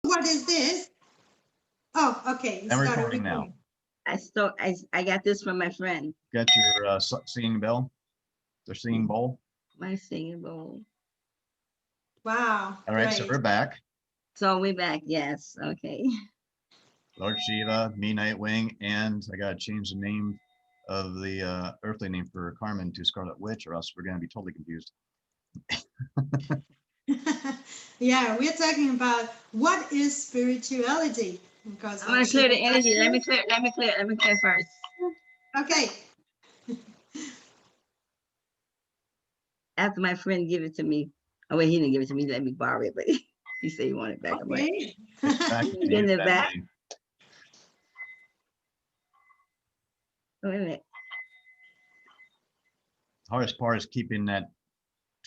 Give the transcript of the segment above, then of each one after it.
what is this? Oh, okay. I'm recording now. I got this from my friend. Got your singing bell, the singing bowl. My singing bowl. Wow. All right, so great. we're back. So we're back. Yes. Okay. Lord Shiva, me Nightwing, and I gotta change the name of the earthly name for Carmen to Scarlet Witch, or else we're gonna be totally confused. Yeah, we're talking about what is spirituality. Because I'm gonna clear the energy. Let me clear first. Okay. After my friend give it to me. Oh wait, he didn't give it to me. He let me borrow it, but he said he wanted it back. I'm like, Okay. Back to you, Getting it that back. way. wait a minute. Hardest part is keeping that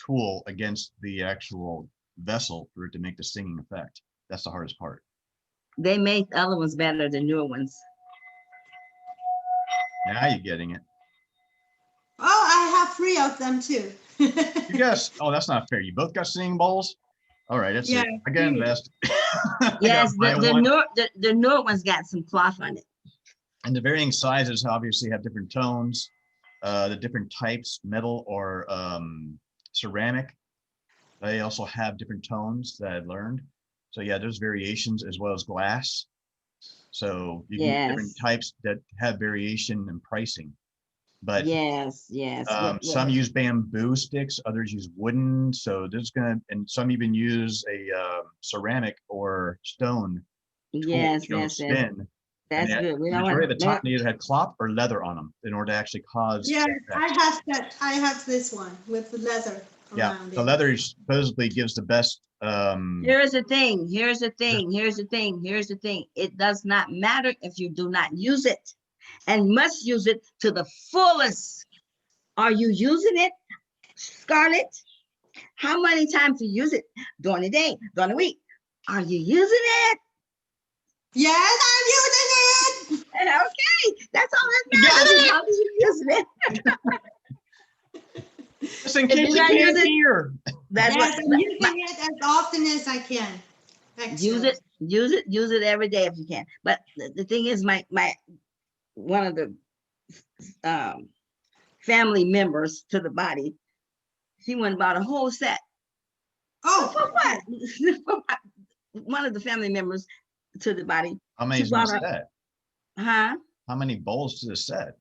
tool against the actual vessel for it to make the singing effect. That's the hardest part. They make the other ones better than newer ones. Now you're getting it. Oh, I have 3 of them too. You guys, oh, that's not fair. You both got singing bowls? All right, that's it. I gotta invest. Yes, the newer ones got some cloth on it. And the varying sizes obviously have different tones, the different types, metal or ceramic. They also have different tones that I've learned. So yeah, there's variations as well as glass. So you can get different types that have variation in pricing. But yes. Some use bamboo sticks, others use wooden. So there's and some even use a ceramic or stone. Yes. Spin. That's good. We don't majority of the time want they either had cloth or leather on them in order to actually cause. Yeah, I have that. I have this one with the leather. Yeah, the leather supposedly gives the best. Here's the thing. It does not matter if you do not use it, and must use it to the fullest. Are you using it, Scarlett? How many times do you use it during the day, during the week? Are you using it? Yes, I'm using it. Okay, that's all that matters. As long as you're using it. Just in case you can't hear. That's yes, I'm using it as often as I can. Excellent. Use it every day if you can. But the thing is, my one of the family members to the body, she went and bought a whole set. Oh, for what? One of the family members to the body. How many is in the set? Huh? How many bowls to the set?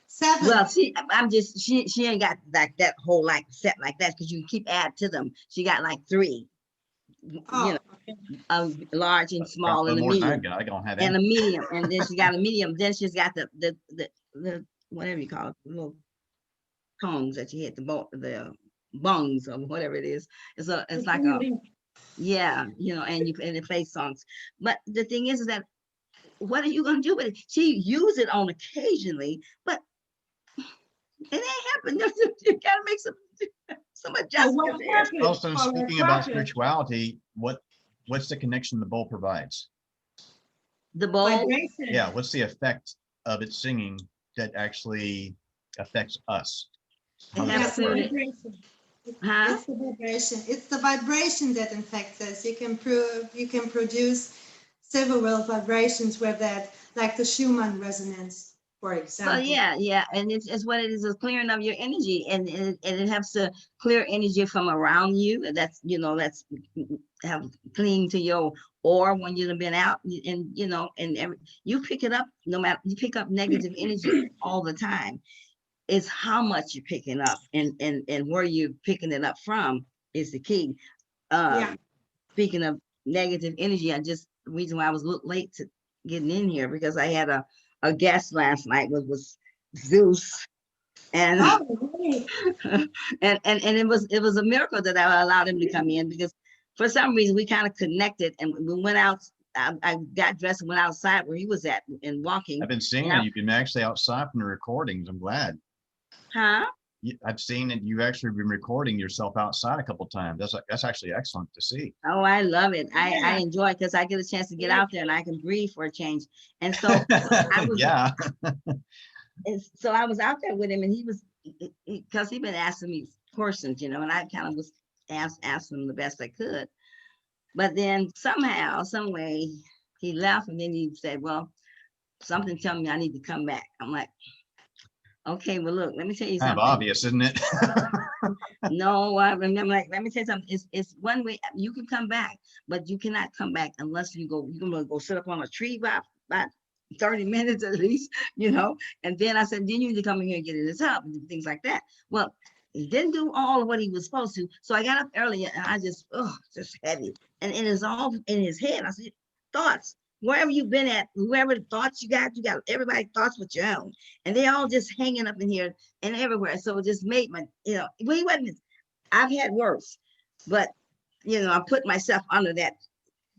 7. Well, she ain't got like that whole like set like that because you keep add to them. She got like 3. Oh, Large and small and a medium. I don't have and a medium, and then she got a medium. Then she's got the whatever you call it, the little tongues that you hit the bungs or whatever it is. It's like a and it plays songs. But the thing is that what are you gonna do with it? She use it on occasionally, but it ain't happening. You gotta make some adjustments. Also, speaking about spirituality, what's the connection the bowl provides? The bowl? Yeah, what's the effect of it singing that actually affects us? It's the vibration. It's the vibration. It's the vibration that affects us. You can produce several vibrations with that, like the Schumann resonance, for example. So yeah, and it's what it is, a clearing of your energy, and it helps to clear energy from around you. That's have clean to your aura when you've been out, and you pick it up. No matter, you pick up negative energy all the time. It's how much you're picking up, and where you're picking it up from is the key. Speaking of negative energy, the reason why I was a little late to getting in here because I had a guest last night was Zeus, and and it was a miracle that I allowed him to come in, because for some reason we kind of connected, and we went out. I got dressed and went outside where he was at and walking. I've been seeing that you've been actually outside from the recordings. I'm glad. Huh? I've seen that you've actually been recording yourself outside a couple of times. That's actually excellent to see. Oh, I love it. I enjoy it because I get a chance to get out there and I can breathe for a change. And so I was, and so I was out there with him, and he was, because he'd been asking me questions, and I kind of was asking him the best I could. But then somehow, some way, he left, and then he said, "Well, something telling me I need to come back." I'm like, "Okay, well, look, let me tell you Kind of something." obvious, isn't it? No, I'm like, let me tell you something. It's one way you can come back, but you cannot come back unless you go. You're gonna go sit up on a tree by 30 minutes at least, you know. And then I said, then you need to come in here and get in his tub and things like that. Well, he didn't do all of what he was supposed to. So I got up earlier and I just heavy. And it is all in his head. I said, thoughts. Wherever you've been at, whoever thoughts you got everybody thoughts with your own. And they all just hanging up in here and everywhere. So it just made my, well, he wasn't, I've had worse, but I put myself under that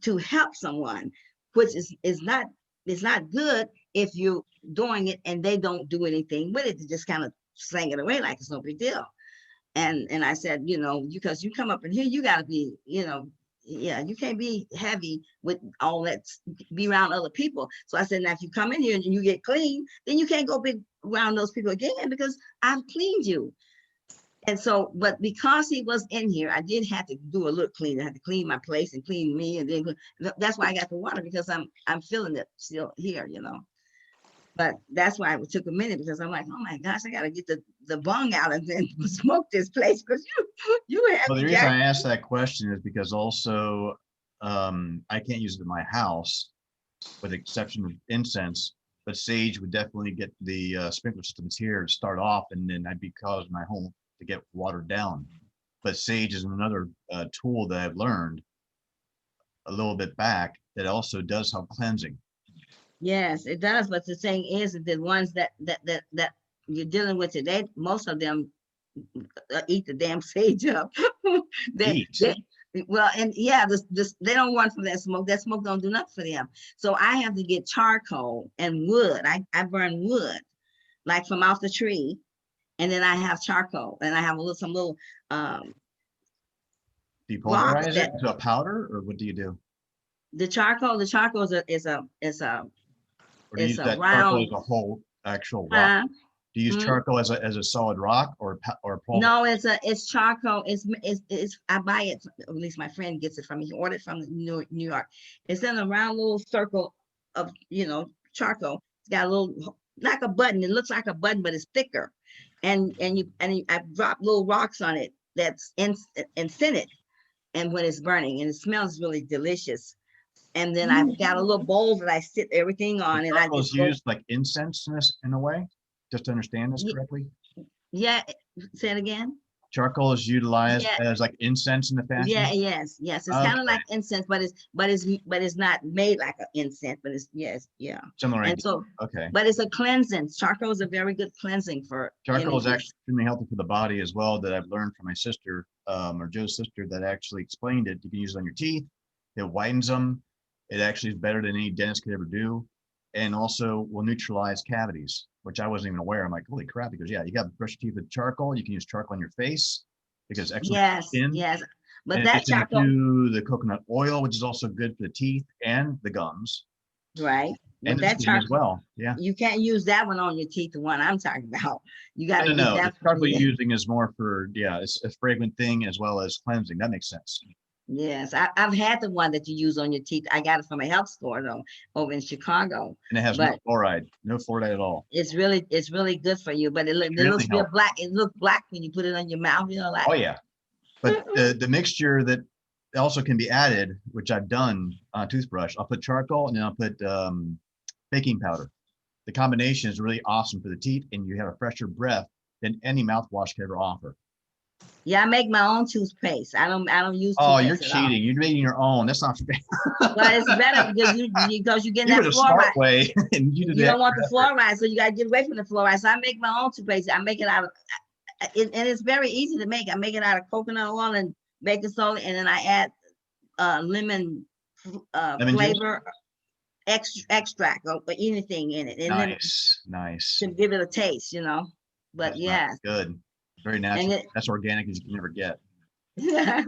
to help someone, which is not, it's not good if you're doing it and they don't do anything with it, to just kind of slang it away like it's no big deal. And I said, because you come up in here, you gotta be, yeah, you can't be heavy with all that, be around other people. So I said, now if you come in here and you get clean, then you can't go be around those people again because I've cleaned you. And so, but because he was in here, I did have to do a little cleaning. I had to clean my place and clean me, and then that's why I got the water, because I'm feeling it still here, But that's why it took a minute, because I'm like, oh my gosh, I gotta get the bung out and then smoke this place, because you have. Well, the reason I asked that question is because also I can't use it in my house, with the exception of incense. But sage would definitely get the sprinkler systems here to start off, and then I'd be causing my home to get watered down. But sage is another tool that I've learned a little bit back that also does help cleansing. Yes, it does. But the thing is that the ones that you're dealing with today, most of them eat the damn sage up. they, well, and yeah, this they don't want from that smoke. That smoke don't do nothing for them. So I have to get charcoal and wood. I burn wood, like from off the tree, and then I have charcoal, and I have some little Do you pulverize it into a powder, or what do you do? The charcoal is a Or do you use that round, charcoal as a whole actual rock? Do you use charcoal as a solid rock or no? It's charcoal. It's I buy it. At least my friend gets it from me. He ordered it from New York. It's in a round little circle of charcoal. It's got a little, like a button. It looks like a button, but it's thicker. And I drop little rocks on it that's in scented, and when it's burning, and it smells really delicious. And then I've got a little bowl that I sit everything on, and I just used like incense in a way, just to understand this correctly. Yeah, say it again. Charcoal is utilized as like incense in the fashion. Yeah, yes. It's kind of like incense, but it's not made like an incense, but it's similar. And so but it's a cleansing. Charcoal is a very good cleansing for charcoal is actually extremely healthy for the body as well. That I've learned from my sister, or Joe's sister, that actually explained it. You can use it on your teeth. It whitens them. It actually is better than any dentist could ever do, and also will neutralize cavities, which I wasn't even aware. I'm like, holy crap! Because yeah, you got to brush your teeth with charcoal. You can use charcoal on your face because excellent skin. Yes. But and that charcoal, into the coconut oil, which is also good for the teeth and the gums. Right. And the skin as well. Yeah. You can't use that one on your teeth. The one I'm talking about. You got to. No. The charcoal you're using is more for it's a fragrant thing as well as cleansing. That makes sense. Yes, I've had the one that you use on your teeth. I got it from a health store though, over in Chicago. And it has no fluoride at all. It's really good for you, but it looks real black. It looks black when you put it on your mouth. Like. Oh yeah, but the mixture that also can be added, which I've done on a toothbrush. I'll put charcoal and then I'll put baking powder. The combination is really awesome for the teeth, and you have a fresher breath than any mouthwash can ever offer. Yeah, I make my own toothpaste. I don't use. Oh, you're cheating. You're making your own. That's not fair. Well, it's better because you get that fluoride. Way, and you don't want the fluoride, so you gotta get away from the fluoride. So I make my own toothpaste. I make it out of, and it's very easy to make. I make it out of coconut oil and baking soda, and then I add lemon flavor extract or anything in it. And nice. To give it a taste, But that's good. Very natural. That's organic as you can never get. Yeah,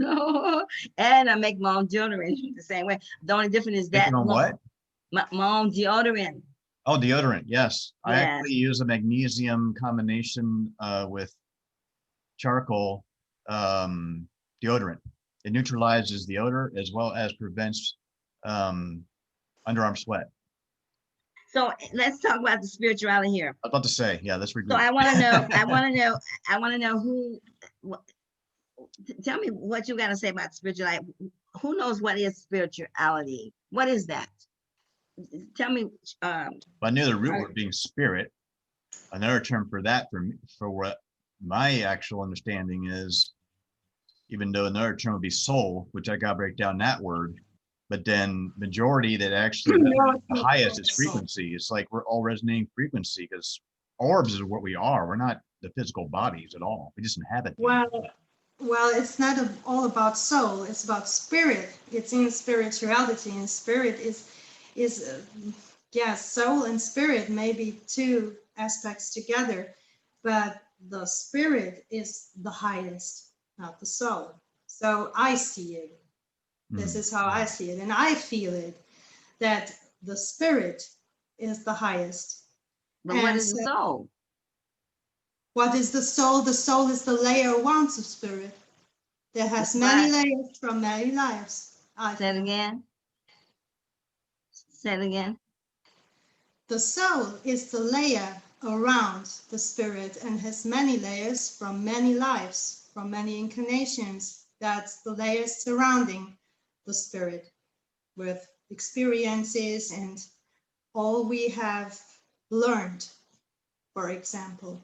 and I make my own deodorant the same way. The only difference is that what? My own deodorant. Oh, deodorant. Yes. I actually use a magnesium combination with charcoal deodorant. It neutralizes the odor as well as prevents underarm sweat. So let's talk about the spirituality here. I was about to say, yeah, let's regroup. So I want to know, I want to know tell me what you got to say about spirituality. Who knows what is spirituality? What is that? Tell me. I knew the root word being spirit. Another term for that, for what my actual understanding is, even though another term would be soul, which I got to break down that word, but then majority that actually the highest is frequency. It's like we're all resonating frequency, because orbs is what we are. We're not the physical bodies at all. We just inhabit them. Well, it's not all about soul. It's about spirit. It's in spirituality, and spirit is yeah, soul and spirit may be two aspects together, but the spirit is the highest, not the soul. So I see it. This is how I see it, and I feel it, that the spirit is the highest. But what is the soul? What is the soul? The soul is the layer once of spirit that has many layers from many lives. Say it again. Say it again. The soul is the layer around the spirit and has many layers from many lives, from many incarnations. That's the layers surrounding the spirit, with experiences and all we have learned, for example.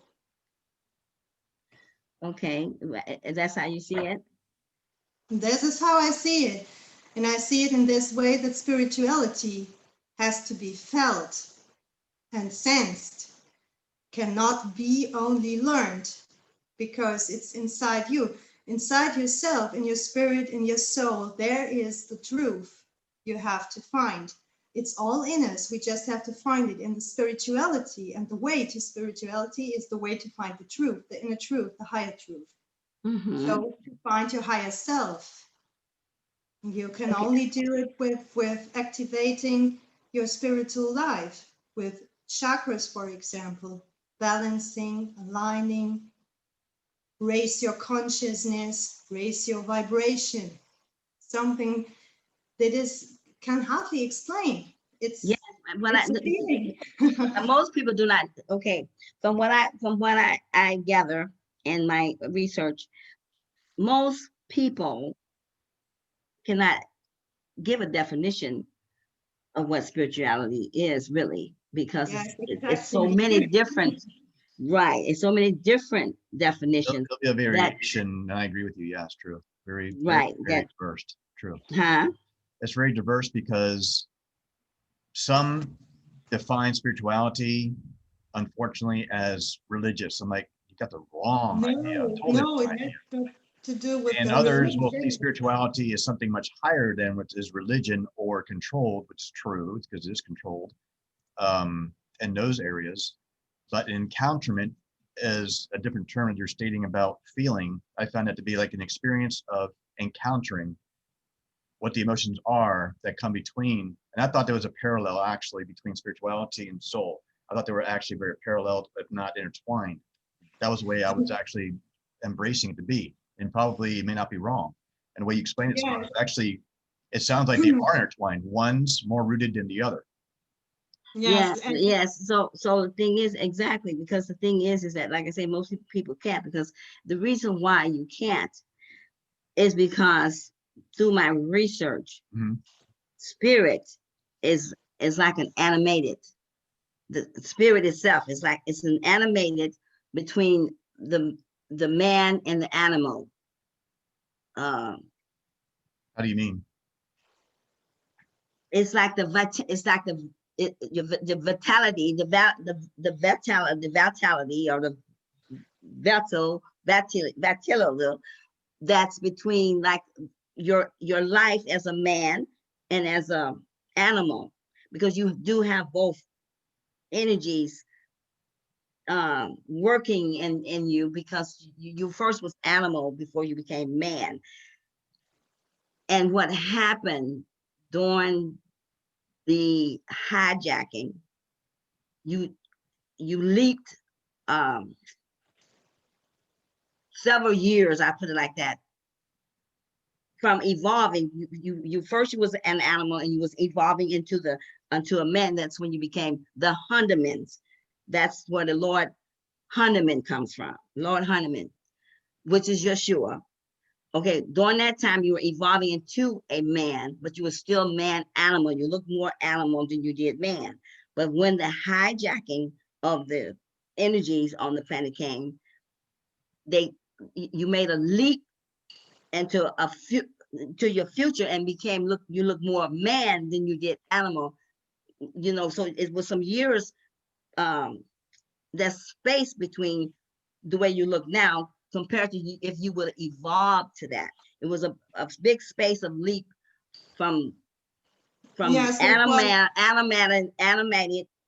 Okay, that's how you see it? This is how I see it. And I see it in this way, that spirituality has to be felt and sensed, cannot be only learned, because it's inside you, inside yourself, in your spirit, in your soul. There is the truth you have to find. It's all in us. We just have to find it in the spirituality. And the way to spirituality is the way to find the truth, the inner truth, the higher truth. So to find your higher self. You can only do it with activating your spiritual life, with chakras, for example, balancing, aligning, raise your consciousness, raise your vibration. Something that can hardly explain. It's it's a feeling. Most people do not. Okay, from what I gather in my research, most people cannot give a definition of what spirituality is really, because it's so many different, right? It's so many different definitions. There'll be a variation. I agree with you. Yes, true. Very diverse. True. Huh? It's very diverse because some define spirituality, unfortunately, as religious. I'm like, you got the wrong idea. No, it has to do with. And others will see spirituality as something much higher than what is religion or controlled, which is true because it is controlled in those areas. But encounterment is a different term that you're stating about feeling. I found that to be like an experience of encountering what the emotions are that come between. And I thought there was a parallel actually between spirituality and soul. I thought they were actually very parallel, but not intertwined. That was the way I was actually embracing it to be. And probably it may not be wrong. And the way you explain it, actually, it sounds like they are intertwined. One's more rooted than the other. Yes. So the thing is, exactly, because the thing is that, like I say, most people can't, because the reason why you can't is because through my research, spirit is like an animated. The spirit itself is like, it's an animated between the man and the animal. How do you mean? It's like the vitality, or the vitality that's between like your life as a man and as a animal, because you do have both energies working in you, because you first was animal before you became man. And what happened during the hijacking, you leaped several years, I put it like that, from evolving. You first you was an animal and you was evolving into a man. That's when you became the Hundamans. That's where the Lord Hundaman comes from. Lord Hundaman, which is Yeshua. Okay, during that time you were evolving into a man, but you were still man animal. You look more animal than you did man. But when the hijacking of the energies on the planet came, you made a leap into to your future and became you look more man than you did animal. You know, so it was some years, that space between the way you look now compared to if you would evolve to that. It was a big space of leap from Yes, animated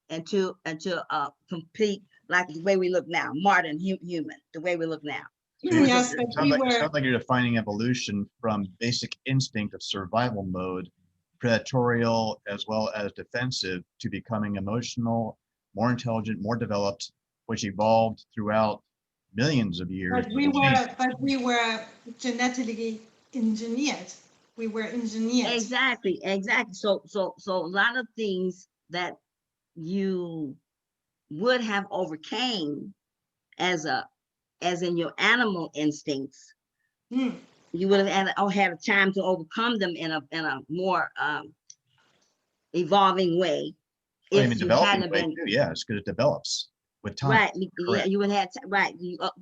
into a complete, like the way we look now, modern human, the way we look now. So you're- yes, but it sounds like you're defining evolution from basic instinct of survival mode, predatorial as well as defensive, to becoming emotional, more intelligent, more developed, which evolved throughout millions of years. But we were genetically engineered. We were engineered. Exactly. So a lot of things that you would have overcame as in your animal instincts, you would have had a time to overcome them in a more evolving way. Well, I mean, developing way too, yes, because it develops with time. Right. Yeah, you would have right.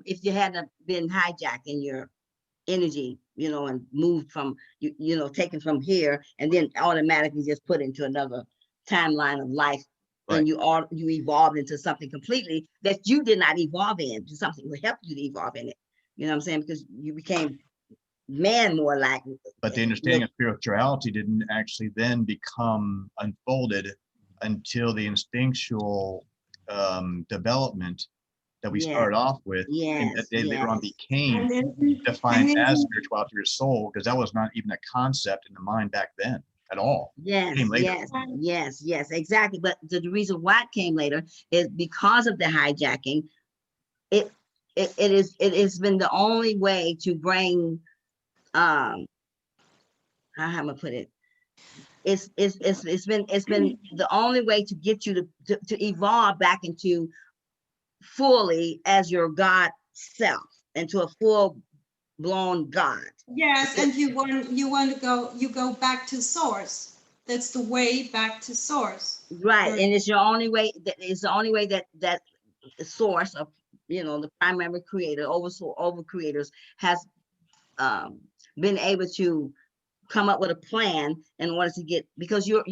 If you hadn't been hijacking your energy, you know, and moved from taken from here and then automatically just put into another timeline of life. Right. And you evolved into something completely that you did not evolve into, something that helped you to evolve in it. You know what I'm saying? Because you became man more like. But the understanding of spirituality didn't actually then become unfolded until the instinctual development that we started off with, and that they later on became defined as spirituality or soul, because that was not even a concept in the mind back then at all. Yes, exactly. But the reason why it came later is because of the hijacking. It has been the only way to bring how am I gonna put it? It's been the only way to get you to evolve back into fully as your God self, into a full blown God. Yes, and you want to go back to source. That's the way back to source. Right, and it's your only way. It's the only way that the source of the primary creator, over creators, has been able to come up with a plan in order to get, because you're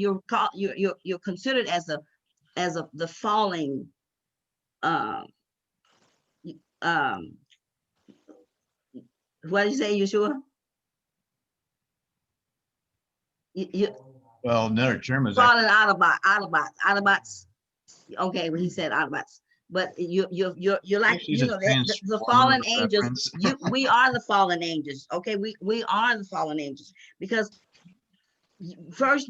considered as the falling what did you say, Yeshua? Well, another term is fallen Autobots. Okay, when he said Autobots, but you're like the fallen angels. We are the fallen angels. Okay, we are the fallen angels, because first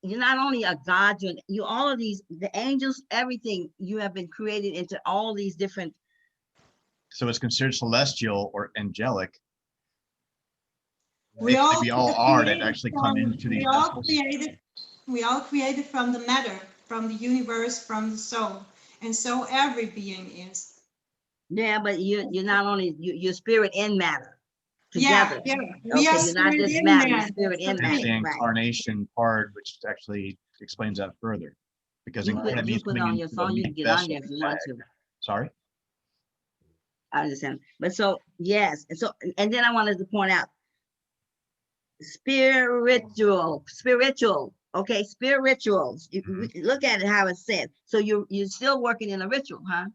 you're not only a God, you all of these, the angels, everything, you have been created into all these different. So it's considered celestial or angelic. We all are that actually come into these vessels. We all created from the matter, from the universe, from the soul, and so every being is. Yeah, but you're not only your spirit and matter together. Yeah. We are you're not just matter, you're spirit and matter. It's the incarnation part, which actually explains that further. Because you put it on your phone, you can get on there if you want to. Sorry. I understand. But so yes, and then I wanted to point out spiritual. Okay, spirituals. You look at it how it said. So you're still working in a ritual, huh?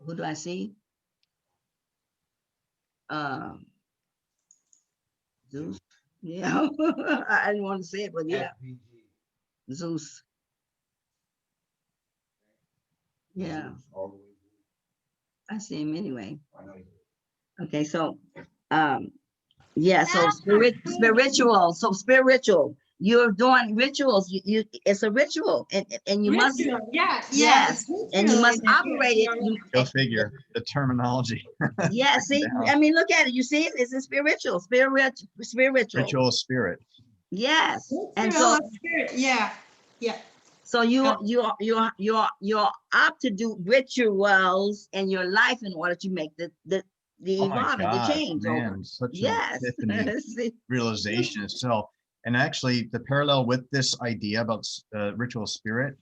Who do I see? Zeus. Yeah, I didn't want to say it, but yeah, Zeus. Yeah, I see him anyway. Okay, so yeah, so spiritual. So spiritual. you're doing rituals. It's a ritual, and you must, Ritual, yeah, yes, it's and you ritual must in it. operate it. Go figure the terminology. Yeah, see, Down. I mean, look at it. You see, it's a spiritual. Ritual spirit. Yes, and Ritual so of spirit, yeah, yeah. so you're up to do rituals in your life in order to make the Oh my evolving, the God, change over. man, such an Yes. epiphany See? realization itself. And actually, the parallel with this idea about ritual spirit,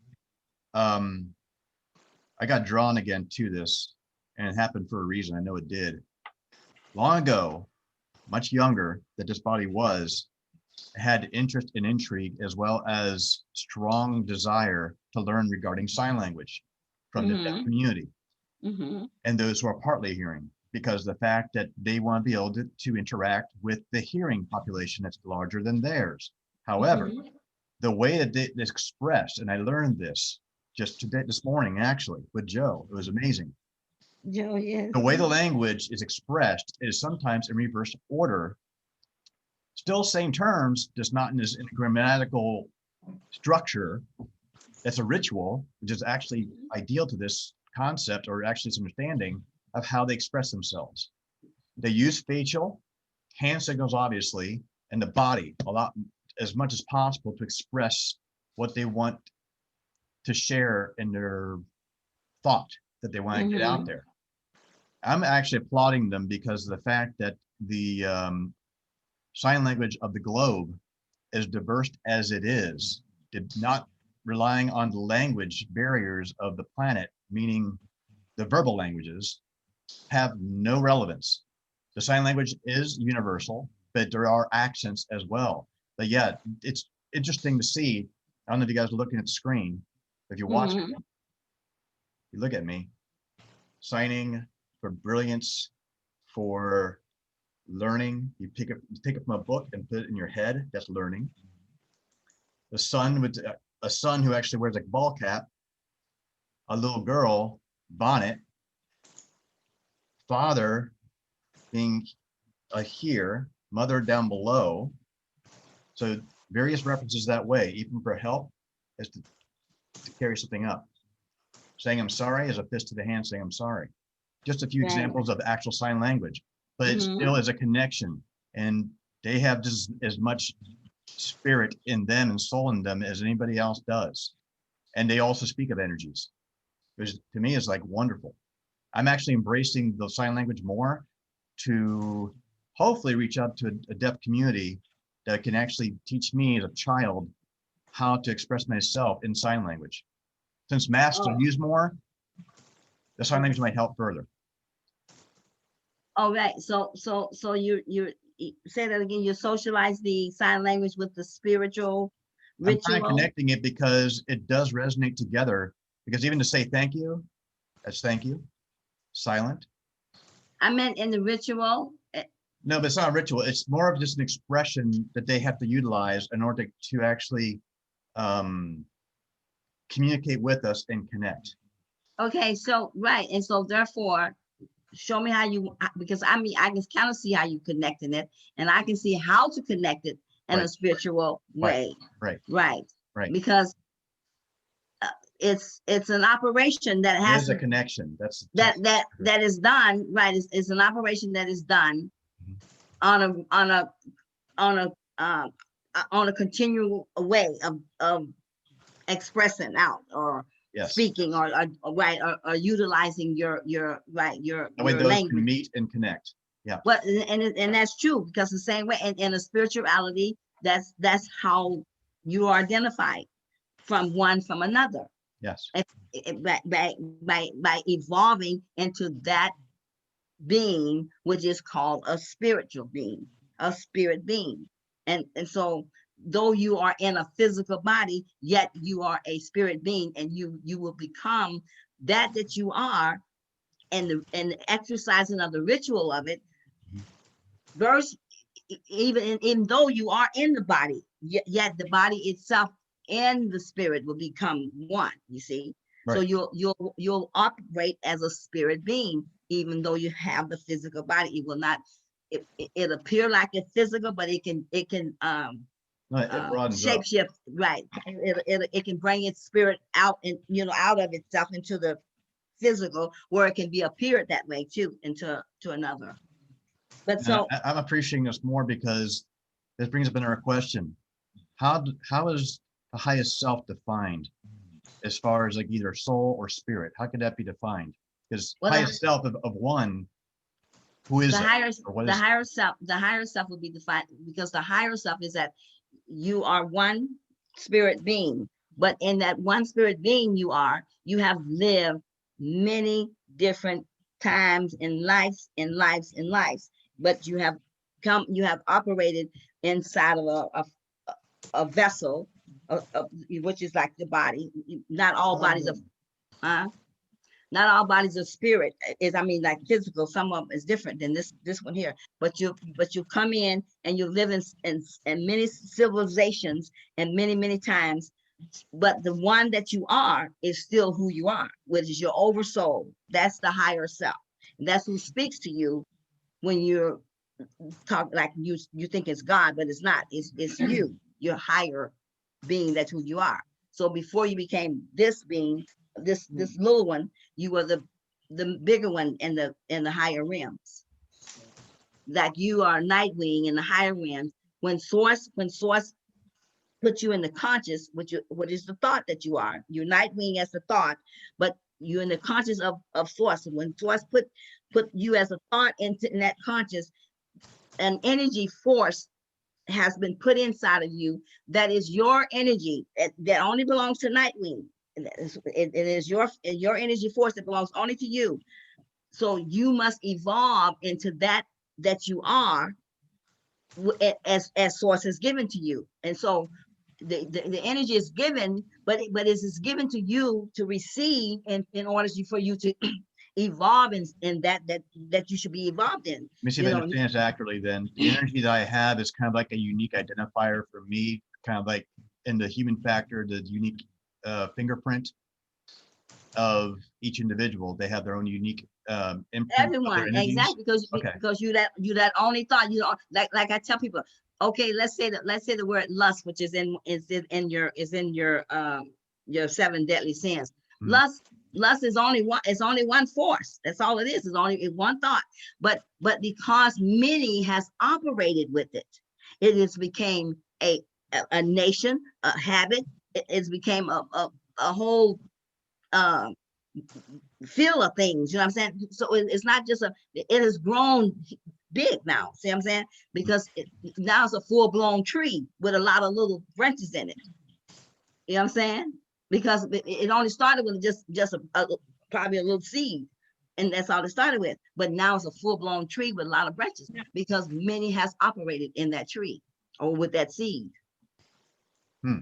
I got drawn again to this, and it happened for a reason. I know it did. Long ago, much younger than this body was, had interest and intrigue as well as strong desire to learn regarding sign language from the deaf community and those who are partly hearing, because the fact that they want to be able to interact with the hearing population that's larger than theirs. However, the way that it's expressed, and I learned this just today, this morning, actually, with Joe, it was amazing. Joe, yes. The way the language is expressed is sometimes in reverse order, still same terms, just not in a grammatical structure. That's a ritual, which is actually ideal to this concept, or actually this understanding of how they express themselves. They use facial, hand signals, obviously, and the body a lot, as much as possible, to express what they want to share in their thought that they want to get out there. I'm actually applauding them because of the fact that the sign language of the globe, as diverse as it is, did not relying on the language barriers of the planet, meaning the verbal languages, have no relevance. The sign language is universal, but there are accents as well. But yeah, it's interesting to see. I don't know if you guys are looking at the screen. If you're watching, you look at me, signing for brilliance, for learning. You take up my book and put it in your head. That's learning. The son with a son who actually wears a ball cap, a little girl, bonnet, father being here, mother down below. So various references that way, even for help, is to carry something up. Saying I'm sorry is a fist to the hand saying I'm sorry. Just a few examples of actual sign language, but it still is a connection. And they have just as much spirit in them and soul in them as anybody else does. And they also speak of energies, which to me is like wonderful. I'm actually embracing the sign language more to hopefully reach out to a deaf community that can actually teach me as a child how to express myself in sign language. Since masks are used more, the sign language might help further. All right. So you say that again. You socialize the sign language with the spiritual ritual. I'm kind of connecting it because it does resonate together. Because even to say thank you, that's thank you. Silent. I meant in the ritual. No, but it's not a ritual. It's more of just an expression that they have to utilize in order to actually communicate with us and connect. Okay, so right, and so therefore, show me how you, because I mean, I can kind of see how you connecting it, and I can see how to connect it in a spiritual way. Right. Because it's an operation that has There's a connection. That's that is done right. It's an operation that is done on a continual way of expressing out or speaking or utilizing your way those language. can meet and connect. Yeah. Well, and that's true, because the same way in a spirituality, that's how you are identified from one from another. Yes. By evolving into that being, which is called a spiritual being, a spirit being. And so though you are in a physical body, yet you are a spirit being, and you will become that you are, and the exercising of the ritual of it, verse, even though you are in the body, yet the body itself and the spirit will become one, you see. So you'll operate as a spirit being, even though you have the physical body. It will not, it appear like it's physical, but it can No, it broadens up. shape shift, right? It can bring its spirit out and out of itself into the physical, where it can be appeared that way too, into another. But And so I'm appreciating this more because this brings up another question. How is the highest self defined as far as like either soul or spirit? How could that be defined? Because Well, highest self of one, who is the that? higher Or what the is higher self the higher self will be defined, because the higher self is that you are one spirit being, but in that one spirit being you have lived many different times in lives, but you have operated inside of a vessel, which is like the body. Not all bodies of not all bodies of spirit is, I mean, like physical. Some of them is different than this one here. But you come in and you live in many civilizations and many times. But the one that you are is still who you are, which is your oversoul. That's the higher self. And that's who speaks to you when you're talk like you think it's God, but it's not. It's you, your higher being. That's who you are. So before you became this being, this little one, you were the bigger one in the higher realms. Like you are Nightwing in the higher realms. When source put you in the conscious, what is the thought that you are? You're Nightwing as a thought, but you're in the conscious of source. When source put you as a thought in that conscious, an energy force has been put inside of you that is your energy, that only belongs to Nightwing. It is your energy force that belongs only to you. So you must evolve into that you are, as source is given to you. And so the energy is given, but it is given to you to receive in order for you to evolve in that you should be evolved in. Let me see if I understand this accurately then. The energy that I have is kind of like a unique identifier for me, kind of like in the human factor, the unique fingerprint of each individual. They have their own unique imprint of their Everyone, energies. exactly, because you that only thought, like I tell people, okay, let's say the word lust, which is in your 7 deadly sins. Lust is only one force. That's all it is. It's only one thought. But because many has operated with it, it has became a nation, a habit. It's became a whole feel of things. You know what I'm saying? So it's not just it has grown big now. See what I'm saying? Because now it's a full-blown tree with a lot of little branches in it. You know what I'm saying? Because it only started with just probably a little seed, and that's all it started with. But now it's a full-blown tree with a lot of branches, because many has operated in that tree or with that seed.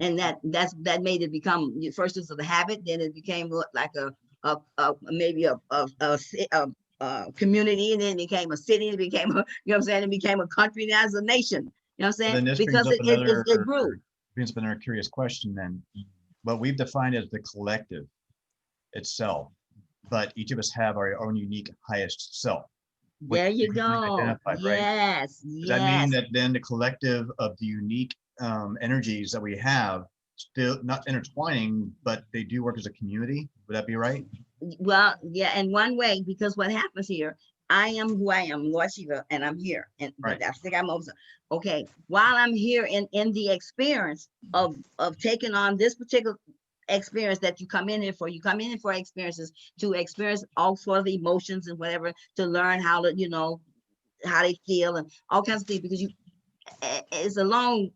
And that made it become, first it was a habit, then it became like maybe a community, and then it became a city, it became you know what I'm saying, it became a country, now it's a nation. You know what I'm saying? Because it grew. Brings up another curious question then. What we've defined as the collective itself, but each of us have our own unique highest self. There you go. Yes, right? Does that mean that then the collective of the unique energies that we have still not intertwining, but they do work as a community? Would that be right? Well, yeah, in one way, because what happens here, I am who I am, Lord Shiva, and I'm here. And right. I think I'm also okay. While I'm here in the experience of taking on this particular experience that you come in here for, experiences, to experience all sorts of emotions and whatever, to learn how to, how they feel and all kinds of things, because it's a long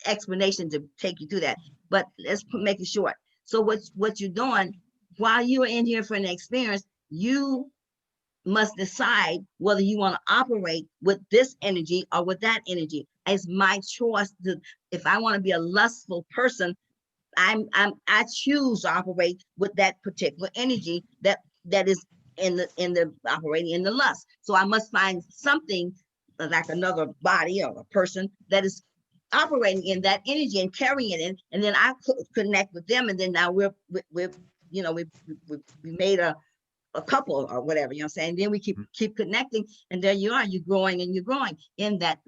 explanation to take you through that, but let's make it short. So what you're doing while you're in here for an experience, you must decide whether you want to operate with this energy or with that energy. It's my choice if I want to be a lustful person, I choose to operate with that particular energy that is in the operating in the lust. So I must find something like another body or a person that is operating in that energy and carrying it in, and then I connect with them, and then now we made a a couple or whatever, you know what I'm saying? Then we keep connecting, and there you are, you're growing and you're growing in that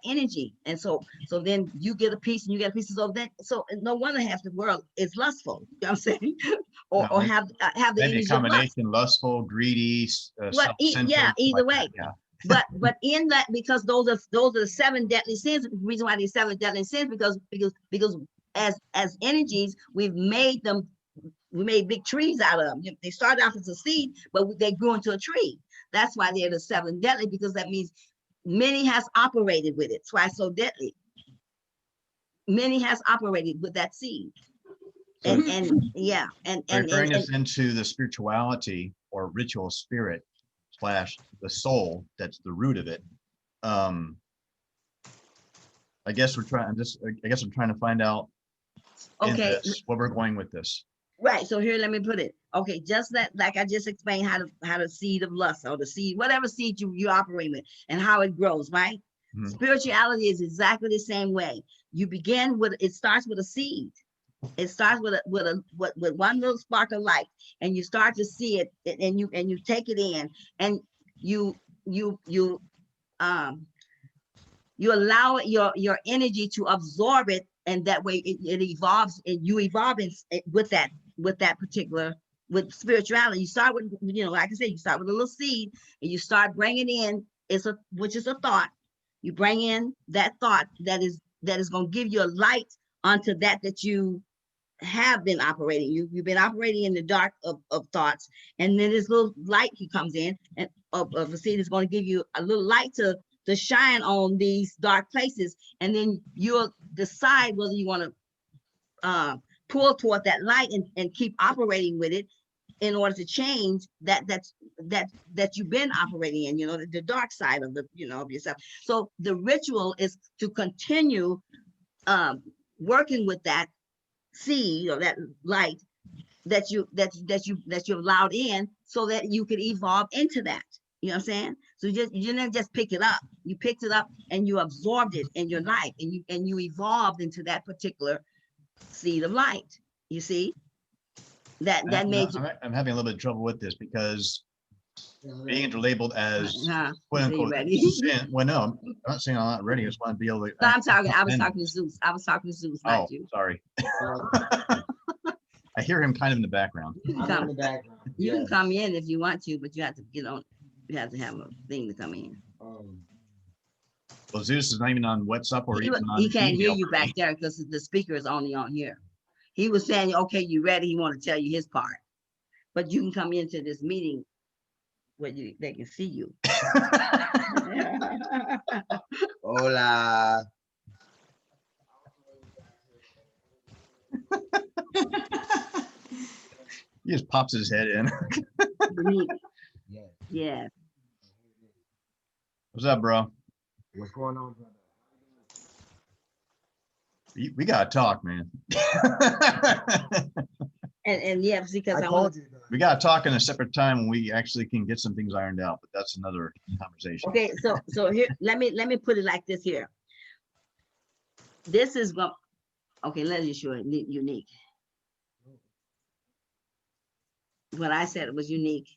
energy. And so then you get a piece and you get a piece of that. So no wonder half the world is lustful, you know what I'm saying? or No, have the maybe a energy of lust. combination, lustful, greedy, self-centered, Yeah, either like way. that, yeah. But in that, because those are the 7 deadly sins. The reason why these 7 deadly sins, because as energies, we made big trees out of them. They started off as a seed, but they grew into a tree. That's why they're the 7 deadly, because that means many has operated with it. That's why it's so deadly. Many has operated with that seed. So Yeah, referring us into the spirituality or ritual spirit / the soul, that's the root of it. I guess I'm trying to find out in this what we're going with this. Right. So here, let me put it. Okay, just like I just explained how the seed of lust, or the seed, whatever seed you operate with, and how it grows, right? Mm-hmm. Spirituality is exactly the same way. You begin with, it starts with a seed. It starts with one little spark of light, and you start to see it, and you take it in, and you allow your energy to absorb it, and that way it evolves, and you evolve with that particular, with spirituality. You start with, like I said, you start with a little seed, and you start bringing in, which is a thought. You bring in that thought that is going to give you a light onto that you have been operating. You've been operating in the dark of thoughts, and then this little light comes in, and of a seed is going to give you a little light to shine on these dark places, and then you'll decide whether you want to pull toward that light and keep operating with it in order to change that you've been operating in, the dark side of of yourself. So the ritual is to continue working with that seed or that light that you allowed in, so that you could evolve into that. You know what I'm saying? So you didn't just pick it up. You picked it up and you absorbed it in your life, and you evolved into that particular seed of light. You see? That made you. I'm having a little bit of trouble with this, because being labeled as quote unquote sin. Well, no, I'm not saying I'm not ready. I just want to be able to. No, I was talking to Zeus. I was talking to Zeus, not you. Sorry. I hear him kind of in the background. You can come in if you want to, but you have to get on. You have to have a thing to come in. Well, Zeus is not even on WhatsApp or even on. He can't hear you back there because the speaker is only on here. He was saying, okay, you ready? He want to tell you his part, but you can come into this meeting where they can see you. Hola. He just pops his head in. Yeah. What's up, bro? What's going on, brother? We gotta talk, man. and yeah, because I told you. We gotta talk in a separate time when we actually can get some things ironed out, but that's another conversation. Okay, so here, let me put it like this here. This is going. Okay, let's just show it unique. What I said was unique.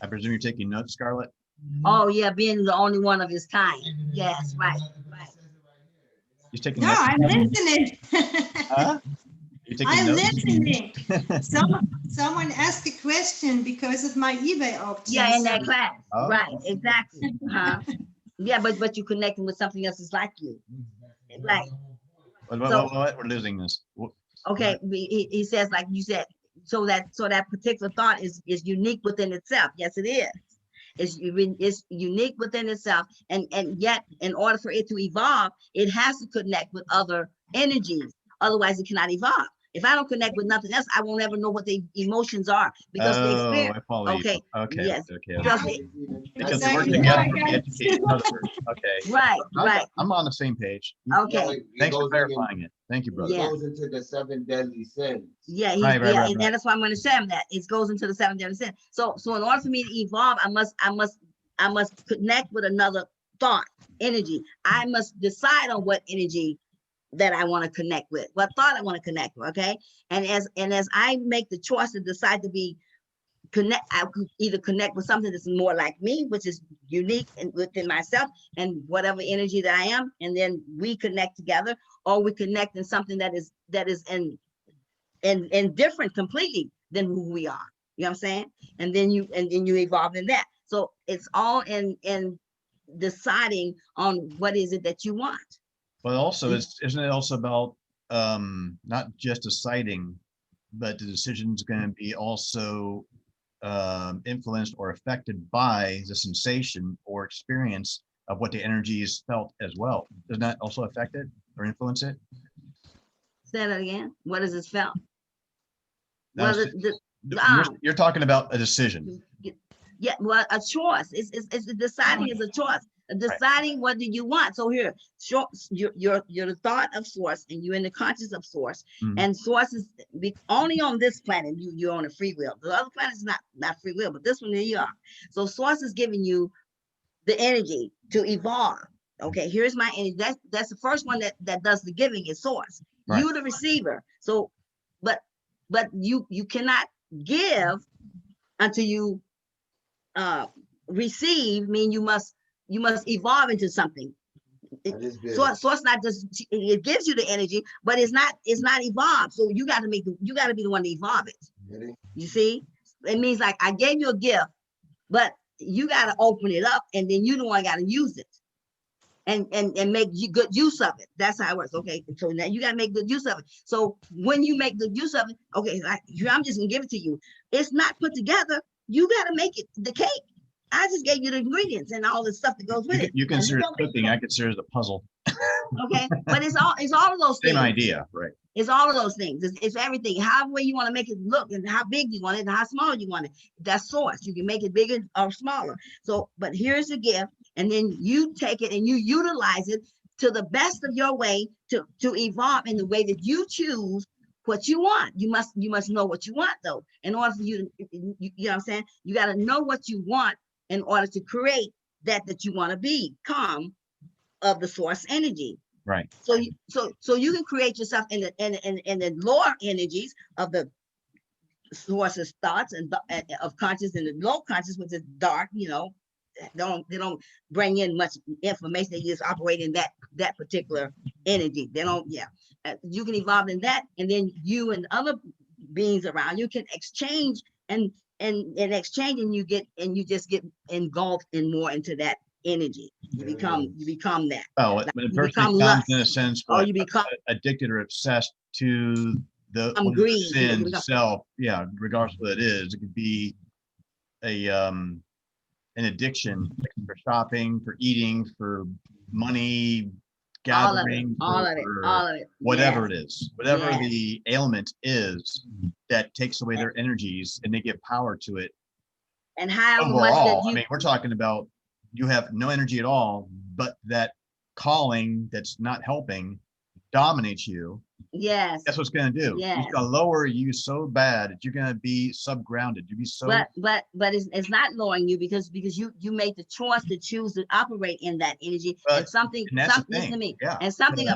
I presume you're taking notes, Scarlett? Oh yeah, being the only one of his kind. Yes, right. He's taking no, notes. I'm listening. Huh? You're taking I'm notes? listening. Someone asked a question because of my eBay options. Yeah, in that class. Oh. Right, exactly. Yeah, but you're connecting with something else that's like you. Right. What? We're losing this. Okay, he says, like you said, so that particular thought is unique within itself. Yes, it is. It's unique within itself, and yet in order for it to evolve, it has to connect with other energies. Otherwise, it cannot evolve. If I don't connect with nothing else, I won't ever know what the emotions are, because they experience. I follow Okay. You. Okay. Yes. Okay. Because they work Exactly. together to educate others. Okay. Right. I'm on the same page. Okay. Thanks for clarifying it. Thank you, brother. It goes into the 7 deadly sins. Yeah, Right. And that's why I'm going to show him that it goes into the 7 deadly sins. So in order for me to evolve, I must connect with another thought, energy. I must decide on what energy that I want to connect with, what thought I want to connect with. Okay. And as I make the choice to decide to be I could either connect with something that's more like me, which is unique and within myself and whatever energy that I am, and then we connect together, or we connect in something that is in different completely than who we are. You know what I'm saying? And then you evolve in that. So it's all in deciding on what is it that you want. But also, isn't it also about not just deciding, but the decision is going to be also influenced or affected by the sensation or experience of what the energy is felt as well? Doesn't that also affect it or influence it? Say that again. What is it felt? Now, Well, you're talking about a decision. Yeah, well, a choice. It's deciding is a choice. Deciding what do you want. So here, you're the thought of source, and you're in the conscious of source. And source is only on this planet. You're on a free will. The other planets is not free will, but this one, there you are. So source is giving you the energy to evolve. Okay, here's my energy. That's the first one that does the giving is source. Right. You the receiver. So, but you cannot give until you receive. Mean you must evolve into something. So it's not just, it gives you the energy, but it's not evolved. So you got to be the one to evolve it. Ready? You see, it means like I gave you a gift, but you got to open it up, and then you the one got to use it and make good use of it. That's how it works. Okay, so now you got to make good use of it. So when you make good use of it, okay, like I'm just gonna give it to you. It's not put together. You got to make it the cake. I just gave you the ingredients and all the stuff that goes with it. You consider it cooking. I consider it a puzzle. Okay, but it's all of those things. Same idea, right? It's all of those things. It's everything. However you want to make it look, and how big you want it, and how small you want it. That's source. You can make it bigger or smaller. So, but here's the gift, and then you take it and you utilize it to the best of your way to evolve in the way that you choose what you want. You must know what you want, though. In order for you to, you know what I'm saying? You got to know what you want in order to create that you want to become of the source energy. Right. So you can create yourself in the lower energies of the source's thoughts and of conscious, and the low conscious, which is dark. You know, they don't bring in much information. They just operate in that particular energy. They don't. Yeah, you can evolve in that, and then you and other beings around you can exchange and exchange, and you just get engulfed in more into that energy. You become that. Oh, like when a person becomes lust, in a sense, or you become addicted or obsessed to the greed, sin itself. Yeah, regardless of what it is, it could be an addiction for shopping, for eating, for money gathering, all of it, whatever it is, whatever the ailment is that takes away their energies and they give power to it. And how overall, much that I mean, we're talking about you have no energy at all, but that calling that's not helping dominates you. Yes. That's what's going to do. Yes. It's going to lower you so bad that you're going to be subgrounded. You'll be so. But it's not lowering you because you made the choice to choose to operate in that energy, and something. Listen to me. Yeah. And something.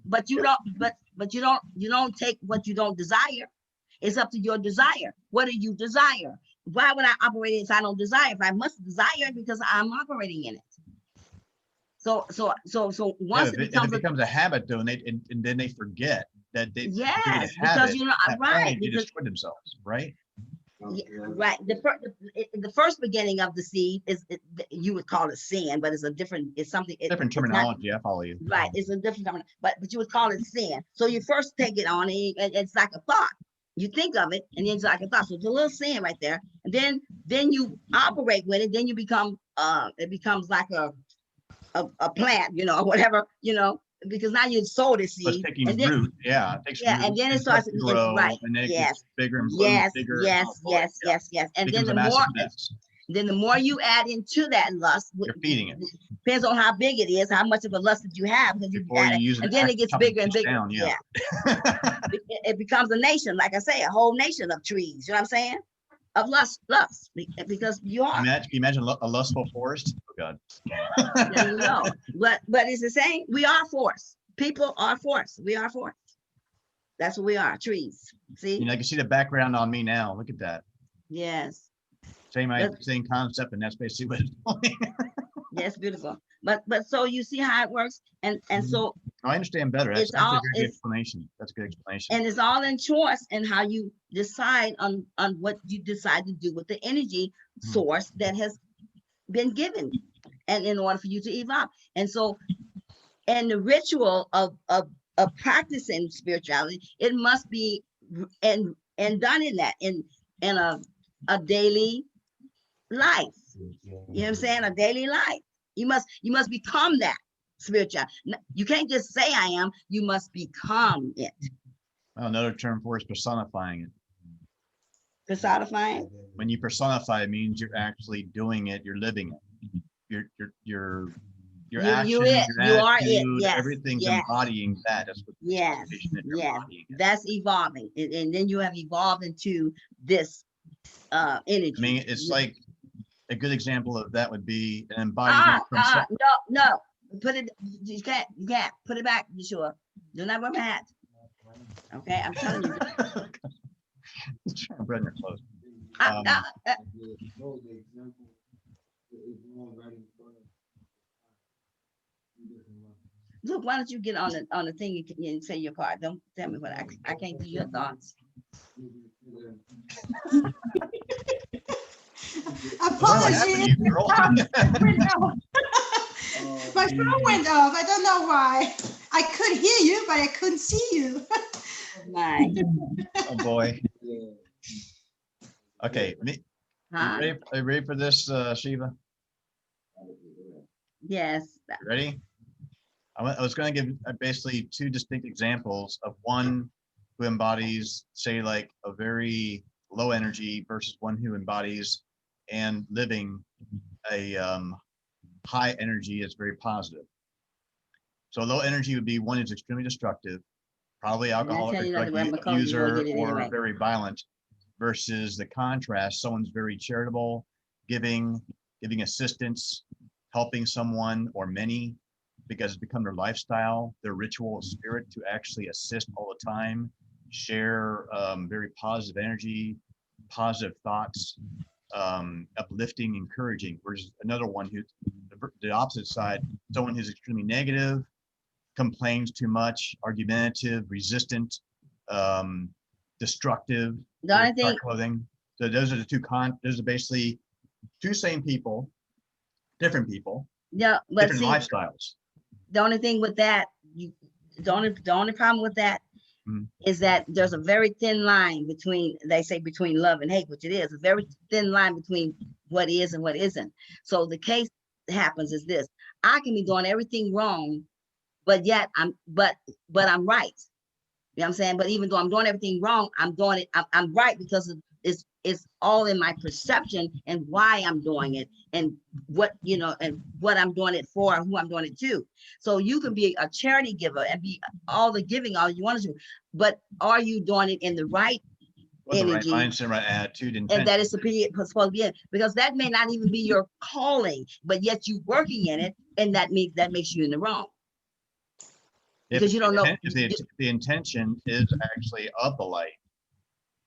But you don't take what you don't desire. It's up to your desire. What do you desire? Why would I operate it if I don't desire? If I must desire it because I'm operating in it. So once it becomes a habit, though, and then they forget that they because you know right they destroy themselves, right? Yeah, right. The first beginning of the seed is you would call it sin, but it's a different. It's something. Different terminology. I follow you. Right. It's a different terminology, but you would call it sin. So you first take it on, and it's like a thought. You think of it, and then it's like a thought. So it's a little sin right there, and then you operate with it. Then you become it becomes like a plant, you know, or whatever, you know, because now you sowed the seed. Taking root, root, and then it starts to grow, right. And then it yes, gets bigger and bigger. Yes. And then the more you add into that lust, you're feeding it. Depends on how big it is, how much of a lust that you have, because and then it gets bigger and bigger. Down, it becomes a nation, like I say, a whole nation of trees. You know what I'm saying? of lust, because you are. Imagine a lustful forest. Oh God. There you go. But it's the same. We are force. People are force. We are force. That's what we are. Trees. See? You know, I can see the background on me now. Look at that. Yes. Same But- same concept, and that's basically what it's doing. Yes, beautiful. But so you see how it works, and so I understand better. That's It's actually all- a very good it's- explanation. That's a good explanation. and it's all in choice and how you decide on what you decide to do with the energy Mhm. source that has been given, and in order for you to evolve. And so, and the ritual of practicing spirituality, it must be and done in that in a daily life. You know what I'm saying? A daily life. You must become that spiritual. You can't just say I am, you must become it. Well, another term for it is personifying it. Personifying. When you personify, it means you're actually doing it. You're living it. Your You action, it. your You are it. attitude, Yes. everything's Yes. embodying that. That's what Yes. participation that you're Yes. embodying it. That's evolving. And then you have evolved into this energy. I mean, it's like a good example of that would be an embodiment from no. Put it, you can't put it back, you sure. Do not wear my hat. Okay, I'm telling you. Brother, your clothes. Uh, uh, uh, Look, why don't you get on the thing and say your part? Don't tell me what I can't do your thoughts. Apologies. Girl? Went off. My phone went off. I don't know why. I could hear you, but I couldn't see you. My, Oh boy. Okay, huh? are you ready for this, Shiva? Yes. Ready? I was going to give basically two distinct examples of one who embodies, say, like a very low energy versus one who embodies and living a high energy is very positive. So low energy would be one who's extremely destructive, probably alcoholic tell or you drug nothing about my clothes, you're gonna user get it or anyway. very violent, versus the contrast, someone's very charitable, giving assistance, helping someone or many, because it's become their lifestyle, their ritual spirit to actually assist all the time, share very positive energy, positive thoughts, uplifting, encouraging, versus another one who, the opposite side, someone who's extremely negative, complains too much, argumentative, resistant, destructive, The only wears dark thing, clothing. So those are the two those are basically two same people, different people, yeah, but different see, lifestyles. the only thing with that, the only problem with that Mhm. is that there's a very thin line between, they say between love and hate, which it is, a very thin line between what is and what isn't. So the case happens is this: I can be doing everything wrong, but yet I'm I'm right. You know what I'm saying? But even though I'm doing everything wrong, I'm doing it, I'm right, because it's all in my perception and why I'm doing it and what, you know, and what I'm doing it for and who I'm doing it to. So you can be a charity giver and be all the giving all you want to do, but are you doing it in the right With the right energy mindset, right attitude, and intention. that is supposed to be it? Because that may not even be your calling, but yet you working in it, and that makes you in the wrong. Because you don't know. If the intention is actually of the light,